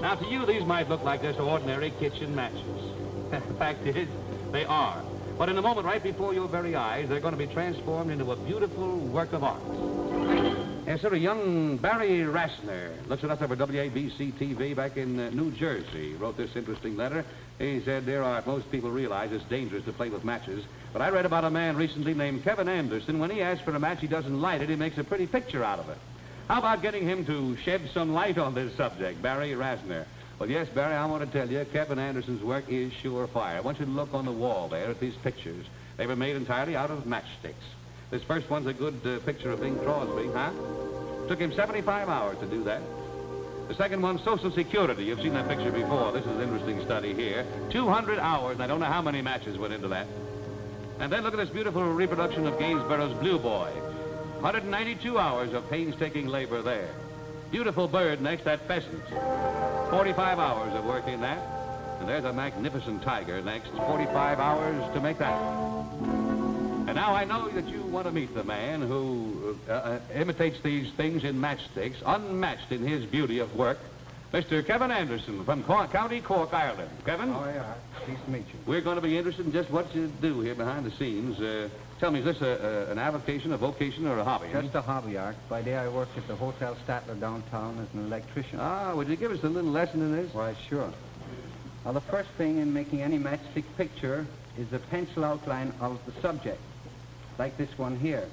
Now, to you, these might look like just ordinary kitchen matches. The fact is, they are. But in a moment, right before your very eyes, they're going to be transformed into a beautiful work of art. Yes, sir, a young Barry Rasner looks at us over WABC-TV back in New Jersey. He wrote this interesting letter. He said, "Dear Art, most people realize it's dangerous to play with matches, but I read about a man recently named Kevin Anderson. When he asks for a match, he doesn't light it. He makes a pretty picture out of it. How about getting him to shed some light on this subject?" Barry Rasner. Well, yes, Barry, I want to tell you, Kevin Anderson's work is sure fire. I want you to look on the wall there at these pictures. They were made entirely out of matchsticks. This first one's a good picture of Bing Crosby, huh? Took him 75 hours to do that. The second one's Social Security. You've seen that picture before. This is an interesting study here. 200 hours, and I don't know how many matches went into that. And then look at this beautiful reproduction of Gainsborough's Blue Boy. 192 hours of painstaking labor there. Beautiful bird next, that pheasant. 45 hours of work in that. And there's a magnificent tiger next. 45 hours to make that. And now I know that you want to meet the man who imitates these things in matchsticks, unmatched in his beauty of work, Mr. Kevin Anderson from County Cork, Ireland. Kevin? Oh, yeah. Pleased to meet you. We're going to be interested in just what you do here behind the scenes. Tell me, is this an avocation, a vocation, or a hobby? Just a hobby, Art. By day, I work at the Hotel Statler downtown as an electrician. Ah, would you give us a little lesson in this? Why, sure. Now, the first thing in making any matchstick picture is the pencil outline of the subject, like this one here.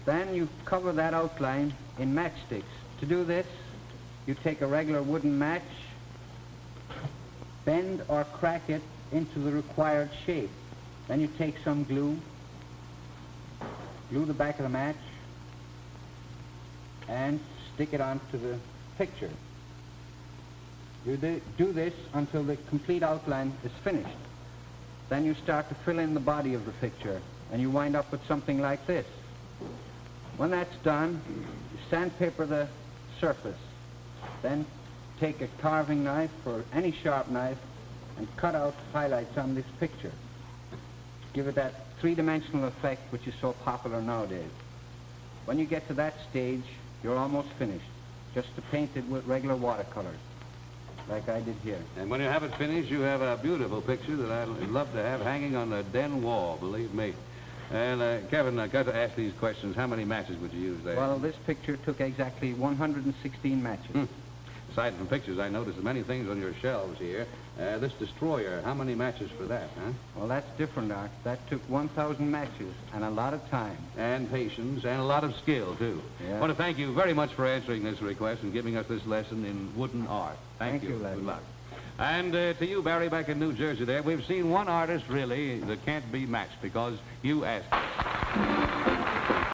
Then you cover that outline in matchsticks. To do this, you take a regular wooden match, bend or crack it into the required shape. Then you take some glue, glue the back of the match, and stick it onto the picture. You do this until the complete outline is finished. Then you start to fill in the body of the picture, and you wind up with something like this. When that's done, you sandpaper the surface. Then take a carving knife or any sharp knife and cut out highlights on this picture. Give it that three-dimensional effect which is so popular nowadays. When you get to that stage, you're almost finished. Just to paint it with regular watercolors, like I did here. And when you have it finished, you have a beautiful picture that I'd love to have hanging on the den wall, believe me. And, Kevin, I've got to ask these questions. How many matches would you use there? Well, this picture took exactly 116 matches. Aside from pictures, I noticed many things on your shelves here. This destroyer, how many matches for that, huh? Well, that's different, Art. That took 1,000 matches and a lot of time. And patience and a lot of skill, too. Yeah. I want to thank you very much for answering this request and giving us this lesson in wooden art. Thank you. Leslie. Good luck. And to you, Barry, back in New Jersey there, we've seen one artist, really, that can't be matched because you asked.